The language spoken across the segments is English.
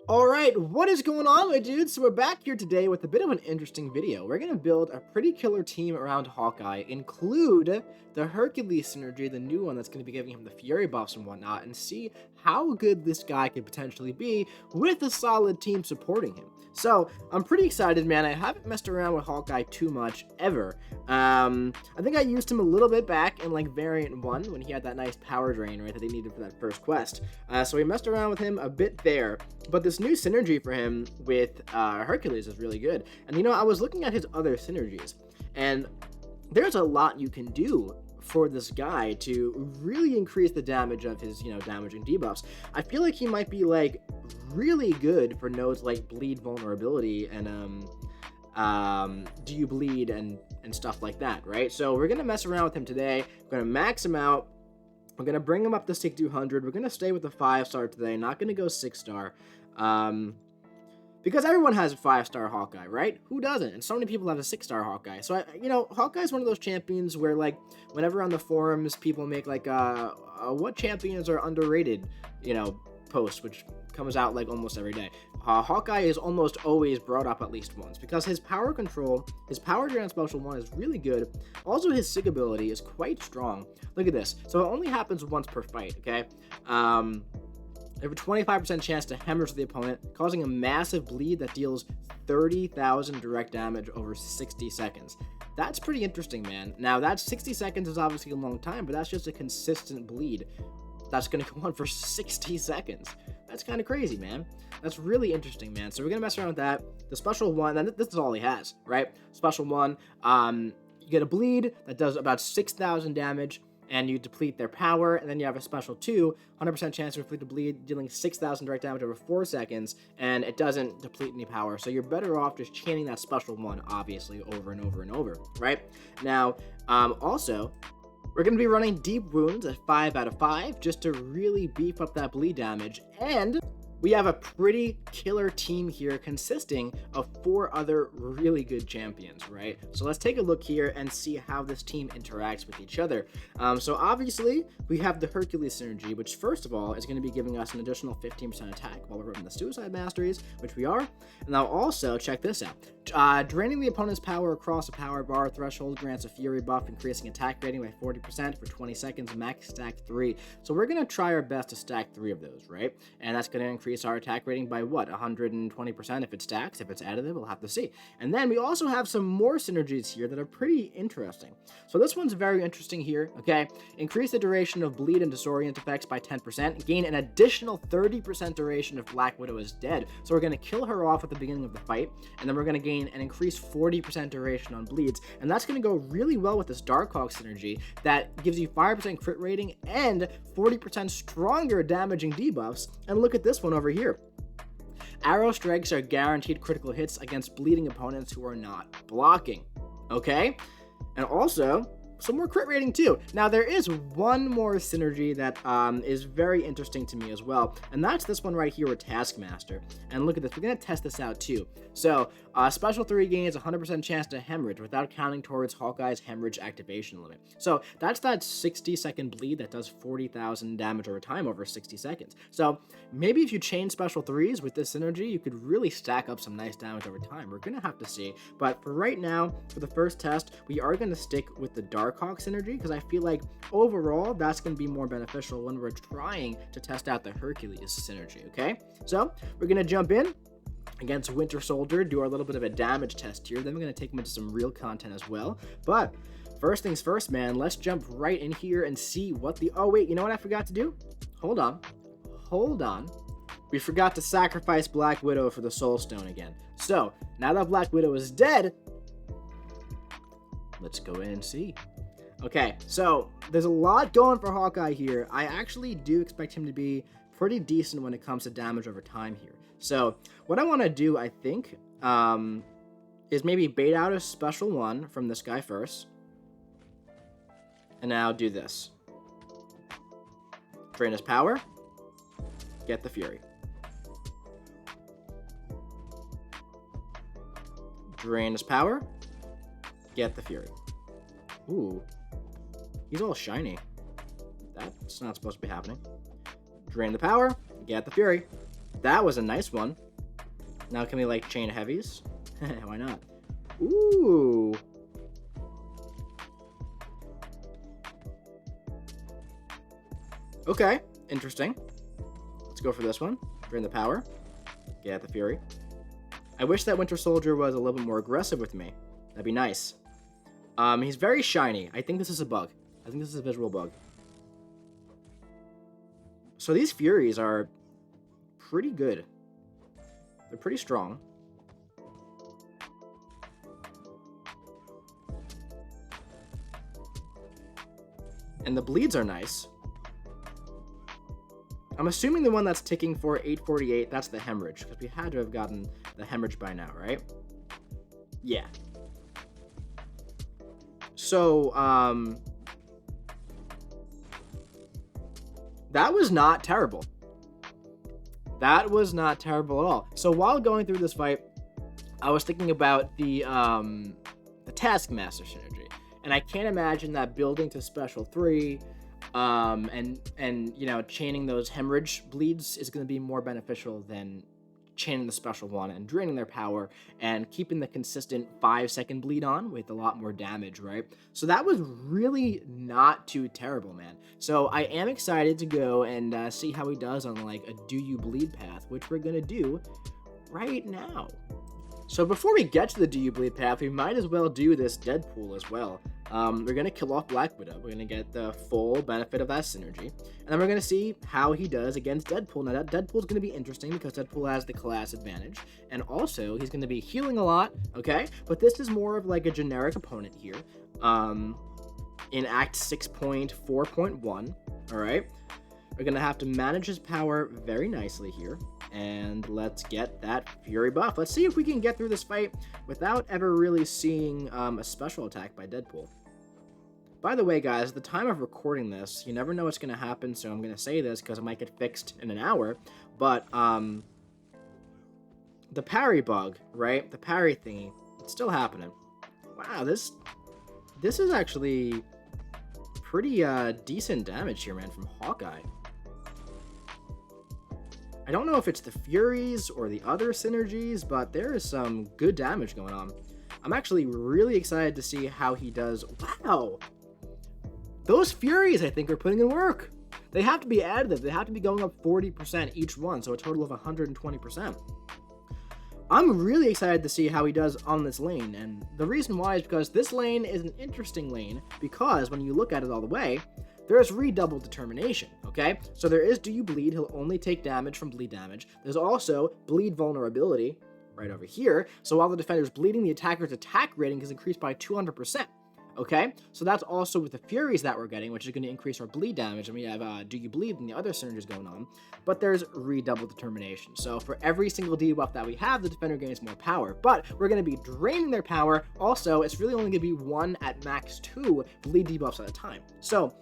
Alright, what is going on, my dudes? So we're back here today with a bit of an interesting video. We're going to build a pretty killer team around Hawkeye, include the Hercules synergy, the new one that's going to be giving him the Fury buffs and whatnot, and see how good this guy could potentially be with a solid team supporting him. So, I'm pretty excited, man. I haven't messed around with Hawkeye too much, ever. I think I used him a little bit back in, like, Variant 1, when he had that nice power drain, right, that he needed for that first quest. So we messed around with him a bit there, but this new synergy for him with Hercules is really good. And, you know, I was looking at his other synergies, and there's a lot you can do for this guy to really increase the damage of his, damaging debuffs. I feel like he might be, like, really good for nodes like bleed vulnerability and do you bleed and stuff like that, right? So we're gonna mess around with him today. We're gonna max him out. We're gonna bring him up to 6200. We're gonna stay with the 5-star today, not gonna go 6-star. Because everyone has a 5-star Hawkeye, right? Who doesn't? And so many people have a 6-star Hawkeye. So, Hawkeye is one of those champions where, like, whenever on the forums, people make, like, what champions are underrated, post, which comes out, like, almost every day. Hawkeye is almost always brought up at least once, because his power control, his power drain special 1 is really good. Also, his sig ability is quite strong. Look at this. So, it only happens once per fight, okay? They have a 25% chance to hemorrhage the opponent, causing a massive bleed that deals 30,000 direct damage over 60 seconds. That's pretty interesting, man. Now, that 60 seconds is obviously a long time, but that's just a consistent bleed that's going to go on for 60 seconds. That's kind of crazy, man. That's really interesting, man. So we're going to mess around with that. The special 1, and this is all he has, right? Special 1, you get a bleed that does about 6,000 damage, and you deplete their power, and then you have a special 2, 100% chance to deplete the bleed, dealing 6,000 direct damage over 4 seconds, and it doesn't deplete any power, so you're better off just chaining that special 1, obviously, over and over and over, right? Now, also, we're going to be running Deep Wounds at 5 out of 5, just to really beef up that bleed damage, and we have a pretty killer team here consisting of 4 other really good champions, right? So let's take a look here and see how this team interacts with each other. So obviously, we have the Hercules synergy, which first of all is going to be giving us an additional 15% attack while we're running the Suicide Masteries, which we are. And now also, check this out. Draining the opponent's power across a power bar threshold grants a Fury buff, increasing attack rating by 40% for 20 seconds, max stack 3. So we're going to try our best to stack 3 of those, right? And that's going to increase our attack rating by what, 120% if it stacks. If it's additive, we'll have to see. And then we also have some more synergies here that are pretty interesting. So this one's very interesting here, okay? Increase the duration of bleed and disorient effects by 10%, gain an additional 30% duration if Black Widow is dead. So we're going to kill her off at the beginning of the fight, and then we're going to gain an increased 40% duration on bleeds, and that's going to go really well with this Darkhawk synergy that gives you 5% crit rating and 40% stronger damaging debuffs. And look at this one over here. Arrow strikes are guaranteed critical hits against bleeding opponents who are not blocking. Okay? And also, some more crit rating too. Now, there is one more synergy that is very interesting to me as well, and that's this one right here with Taskmaster. And look at this, we're going to test this out too. So, Special 3 gains 100% chance to hemorrhage without counting towards Hawkeye's hemorrhage activation limit. So, that's that 60-second bleed that does 40,000 damage over time over 60 seconds. So, maybe if you chain Special 3s with this synergy, you could really stack up some nice damage over time. We're going to have to see. But for right now, for the first test, we are going to stick with the Darkhawk synergy, because I feel like overall that's going to be more beneficial when we're trying to test out the Hercules synergy, okay? So we're going to jump in against Winter Soldier, do our little bit of a damage test here, then we're going to take him into some real content as well. But first things first, man, let's jump right in here and see what the... Oh, wait, you know what I forgot to do? Hold on. We forgot to sacrifice Black Widow for the Soul Stone again. So, now that Black Widow is dead, let's go in and see. Okay, so there's a lot going for Hawkeye here. I actually do expect him to be pretty decent when it comes to damage over time here. So what I want to do, I think, is maybe bait out a special 1 from this guy first. And now do this. Drain his power. Get the Fury. Drain his power. Get the Fury. Ooh. He's all shiny. That's not supposed to be happening. Drain the power, get the Fury. That was a nice one. Now can we, like, chain heavies? Why not? Ooh. Okay, interesting. Let's go for this one. Drain the power. Get the Fury. I wish that Winter Soldier was a little bit more aggressive with me. That'd be nice. He's very shiny. I think this is a bug. I think this is a visual bug. So these Furies are pretty good. They're pretty strong. And the bleeds are nice. I'm assuming the one that's ticking for 848, that's the hemorrhage, because we had to have gotten the hemorrhage by now, right? Yeah. So, that was not terrible. That was not terrible at all. So while going through this fight, I was thinking about the Taskmaster synergy, and I can't imagine that building to Special 3, and you know, chaining those hemorrhage bleeds is going to be more beneficial than chaining the Special 1 and draining their power and keeping the consistent 5-second bleed on with a lot more damage, right? So that was really not too terrible, man. So I am excited to go and see how he does on like a do you bleed path, which we're gonna do right now. So before we get to the do you bleed path, we might as well do this Deadpool as well. We're going to kill off Black Widow. We're going to get the full benefit of that synergy. And then we're going to see how he does against Deadpool. Now, that Deadpool's going to be interesting because Deadpool has the class advantage. And also, he's going to be healing a lot, okay? But this is more of like a generic opponent here. In Act 6.4.1, all right? We're going to have to manage his power very nicely here. And let's get that Fury buff. Let's see if we can get through this fight without ever really seeing a special attack by Deadpool. By the way, guys, at the time of recording this, you never know what's going to happen, so I'm going to say this because it might get fixed in an hour, but the parry bug, right? The parry thingy, it's still happening. Wow, this is actually pretty decent damage here, man, from Hawkeye. I don't know if it's the Furies or the other synergies, but there is some good damage going on. I'm actually really excited to see how he does. Wow! Those Furies, I think, are putting in work. They have to be additive. They have to be going up 40% each one, so a total of 120%. I'm really excited to see how he does on this lane, and the reason why is because this lane is an interesting lane, because when you look at it all the way, there's redoubled determination, okay? So there is do you bleed, he'll only take damage from bleed damage. There's also bleed vulnerability right over here. So while the defender's bleeding, the attacker's attack rating is increased by 200%, okay? So that's also with the Furies that we're getting, which is going to increase our bleed damage. And we have do you bleed and the other synergies going on. But there's redoubled determination. So for every single debuff that we have, the defender gains more power. But we're going to be draining their power. Also, it's really only going to be 1 at max 2 bleed debuffs at a time. So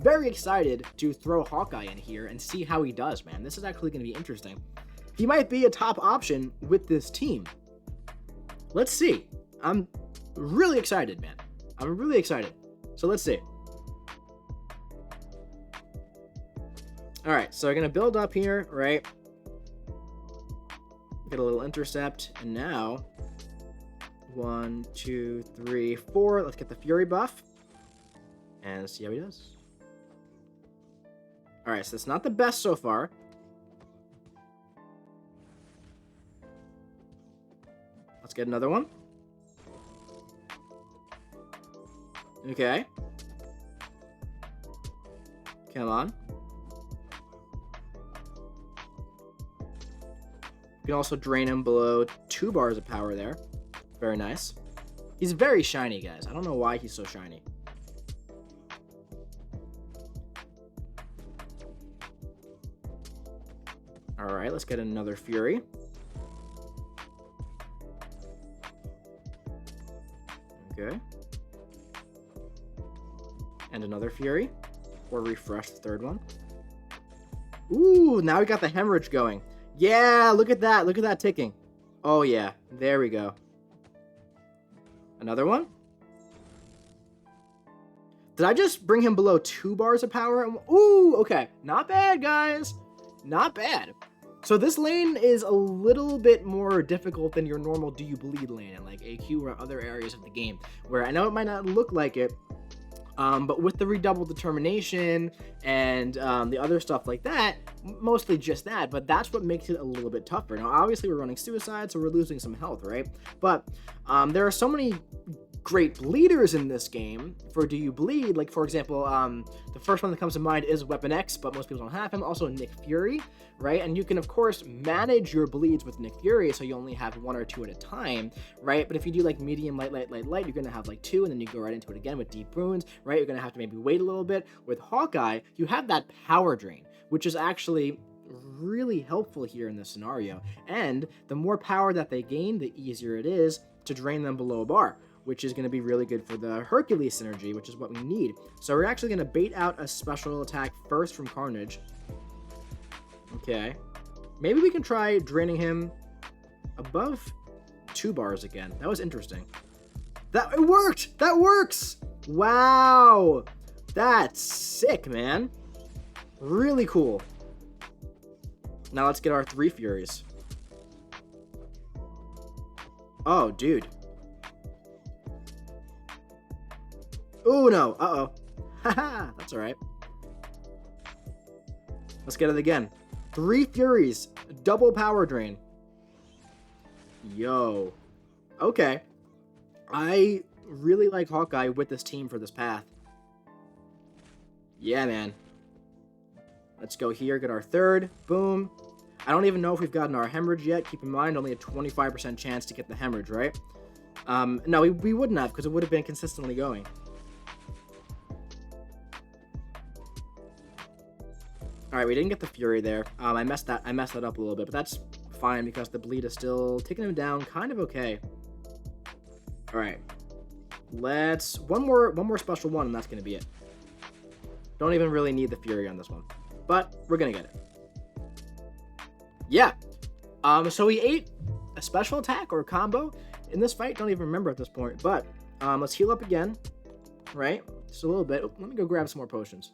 very excited to throw Hawkeye in here and see how he does, man. This is actually going to be interesting. He might be a top option with this team. Let's see. I'm really excited, man. I'm really excited. So let's see. All right, so we're going to build up here, right? Get a little intercept. And now, 1, 2, 3, 4. Let's get the Fury buff and see how he does. All right, so it's not the best so far. Let's get another one. Okay. Come on. You can also drain him below 2 bars of power there. Very nice. He's very shiny, guys. I don't know why he's so shiny. Alright, let's get another Fury. Okay. And another Fury. Or refresh the third one. Ooh, now we got the hemorrhage going. Yeah, look at that. Look at that ticking. Oh, yeah. There we go. Another one. Did I just bring him below 2 bars of power? Ooh, okay. Not bad, guys. Not bad. So this lane is a little bit more difficult than your normal Do You Bleed lane in like AQ or other areas of the game, where I know it might not look like it, but with the redoubled determination and the other stuff like that, mostly just that, but that's what makes it a little bit tougher. Now, obviously, we're running suicide, so we're losing some health, right? But there are so many great bleeders in this game for Do You Bleed. Like, for example, the first one that comes to mind is Weapon X, but most people don't have him. Also, Nick Fury, right? And you can, of course, manage your bleeds with Nick Fury, so you only have 1 or 2 at a time, right? But if you do like medium, light, you're gonna have like 2, and then you go right into it again with deep wounds, right? You're gonna have to maybe wait a little bit. With Hawkeye, you have that power drain, which is actually really helpful here in this scenario. And the more power that they gain, the easier it is to drain them below a bar, which is going to be really good for the Hercules synergy, which is what we need. So we're actually going to bait out a special attack first from Carnage. Okay. Maybe we can try draining him above 2 bars again. That was interesting. It worked! That works! Wow! That's sick, man. Really cool. Now let's get our 3 Furies. Oh, dude. Oh, no. Uh-oh. Haha, that's all right. Let's get it again. 3 Furies. Double power drain. Yo. Okay. I really like Hawkeye with this team for this path. Yeah, man. Let's go here, get our 3rd. Boom. I don't even know if we've gotten our hemorrhage yet. Keep in mind, only a 25% chance to get the hemorrhage, right? No, we wouldn't have, because it would have been consistently going. All right, we didn't get the Fury there. I messed that up a little bit, but that's fine because the bleed is still taking him down kind of okay. All right, let's one more special one, and that's gonna be it. Don't even really need the Fury on this one, but we're gonna get it. Yeah. So we ate a special attack or a combo in this fight. Don't even remember at this point, but let's heal up again, right? Just a little bit. Let me go grab some more potions.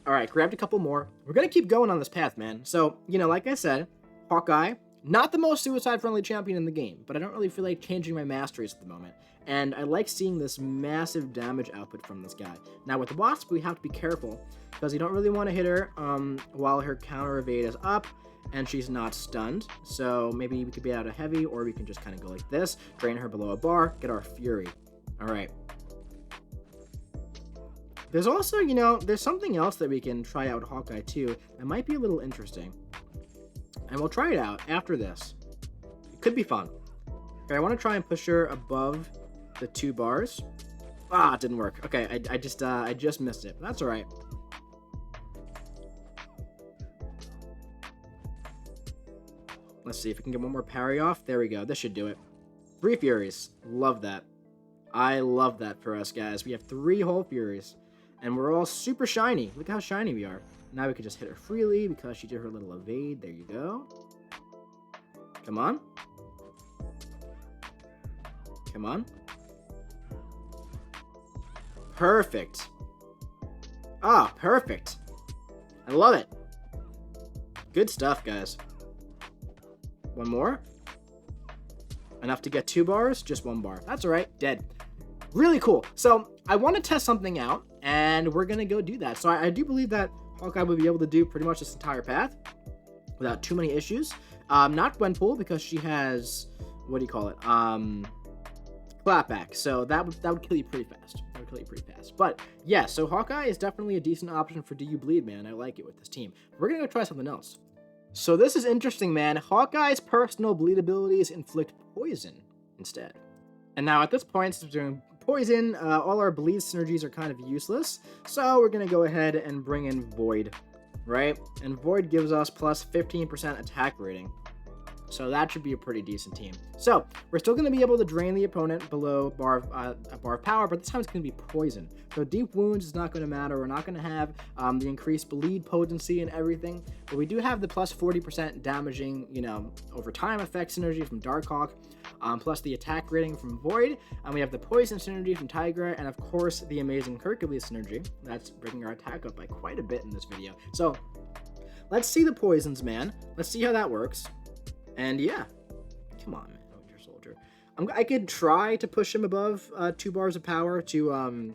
All right, grabbed a couple more. We're going to keep going on this path, man. So, you know, like I said, Hawkeye, not the most suicide-friendly champion in the game, but I don't really feel like changing my masteries at the moment. And I like seeing this massive damage output from this guy. Now, with the Wasp, we have to be careful, because you don't really want to hit her while her counter evade is up, and she's not stunned. So maybe we could be out of heavy, or we can just kind of go like this, drain her below a bar, get our Fury. All right. There's also, you know, there's something else that we can try out with Hawkeye too that might be a little interesting. And we'll try it out after this. It could be fun. Okay, I want to try and push her above the 2 bars. Ah, it didn't work. Okay, I just missed it. That's all right. Let's see if we can get one more parry off. There we go. This should do it. 3 Furies. Love that. I love that for us, guys. We have 3 whole Furies. And we're all super shiny. Look how shiny we are. Now we can just hit her freely because she did her little evade. There you go. Come on. Come on. Perfect. Ah, perfect. I love it. Good stuff, guys. One more. Enough to get 2 bars? Just 1 bar. That's all right. Dead. Really cool. So I want to test something out, and we're going to go do that. So I do believe that Hawkeye will be able to do pretty much this entire path without too many issues. Not Gwenpool, because she has, what do you call it? Clapback. So that would kill you pretty fast. That would kill you pretty fast. But yeah, so Hawkeye is definitely a decent option for Do You Bleed, man. I like it with this team. We're going to go try something else. So this is interesting, man. Hawkeye's personal bleed abilities inflict poison instead. And now at this point, since we're doing poison, all our bleed synergies are kind of useless. So we're going to go ahead and bring in Void, right? And Void gives us plus 15% attack rating. So that should be a pretty decent team. So we're still going to be able to drain the opponent below a bar of power, but this time it's going to be poison. So deep wounds is not going to matter. We're not going to have the increased bleed potency and everything, but we do have the plus 40% damaging, you know, over time effect synergy from Darkhawk, plus the attack rating from Void, and we have the poison synergy from Tigra, and of course the amazing Hercules synergy. That's bringing our attack up by quite a bit in this video. So let's see the poisons, man. Let's see how that works. And yeah, come on, man, Winter Soldier. I could try to push him above 2 bars of power to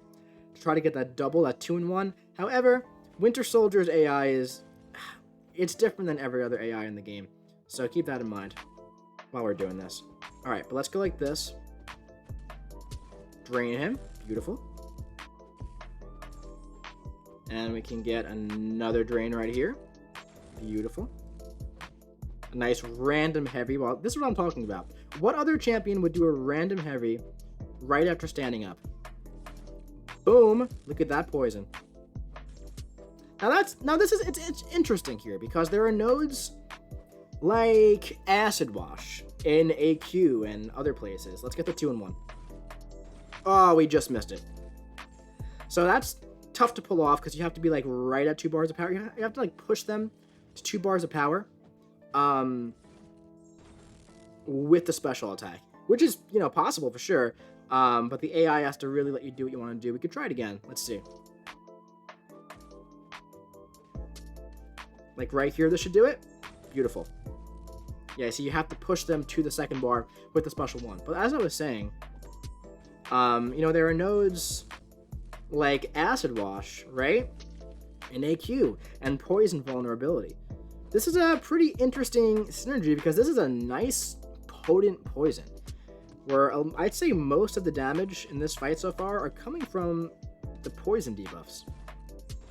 try to get that double, that 2-in-1. However, Winter Soldier's AI it's different than every other AI in the game. So keep that in mind while we're doing this. All right, but let's go like this. Drain him. Beautiful. And we can get another drain right here. Beautiful. A nice random heavy. Well, this is what I'm talking about. What other champion would do a random heavy right after standing up? Boom. Look at that poison. Now this is it's interesting here because there are nodes like Acid Wash in AQ and other places. Let's get the 2-in-1. Oh, we just missed it. So that's tough to pull off because you have to be like right at 2 bars of power. You have to like push them to 2 bars of power with the special attack, which is, you know, possible for sure. But the AI has to really let you do what you want to do. We could try it again. Let's see. Like right here, this should do it. Beautiful. Yeah, so you have to push them to the 2nd bar with the special one. But as I was saying, you know, there are nodes like Acid Wash, right? And AQ and Poison Vulnerability. This is a pretty interesting synergy because this is a nice, potent poison. Where I'd say most of the damage in this fight so far are coming from the poison debuffs.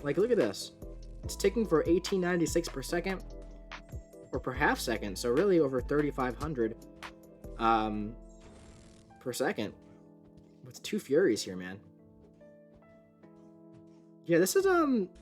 Like, look at this. It's ticking for 1896 per second, or per half second, so really over 3,500 per second. With 2 Furies here, man. Yeah, this is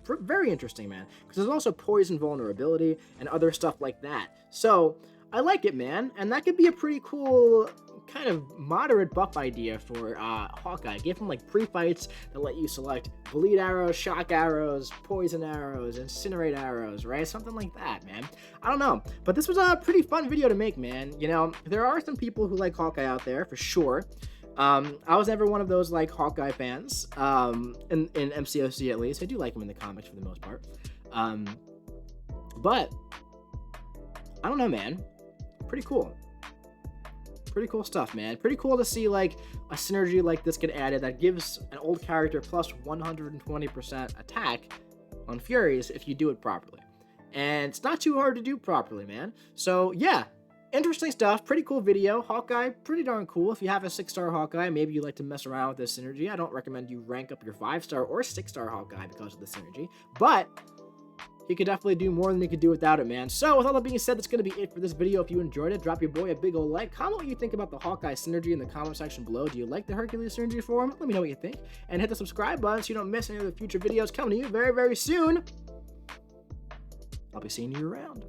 very interesting, man, because there's also poison vulnerability and other stuff like that. So I like it, man, and that could be a pretty cool kind of moderate buff idea for Hawkeye. Give him like pre-fights that let you select bleed arrows, shock arrows, poison arrows, incinerate arrows, right? Something like that, man. I don't know, but this was a pretty fun video to make, man. You know, there are some people who like Hawkeye out there for sure. I was never one of those like Hawkeye fans, in MCOC at least. I do like him in the comics for the most part. But I don't know, man. Pretty cool. Pretty cool stuff, man. Pretty cool to see like a synergy like this get added that gives an old character plus 120% attack on Furies if you do it properly. And it's not too hard to do properly, man. So yeah, interesting stuff. Pretty cool video. Hawkeye, pretty darn cool. If you have a 6-star Hawkeye, maybe you like to mess around with this synergy. I don't recommend you rank up your 5-star or 6-star Hawkeye because of the synergy, but he could definitely do more than he could do without it, man. So with all that being said, that's going to be it for this video. If you enjoyed it, drop your boy a big ol' like. Comment what you think about the Hawkeye synergy in the comment section below. Do you like the Hercules synergy for him? Let me know what you think. And hit the subscribe button so you don't miss any of the future videos coming to you very, very soon. I'll be seeing you around.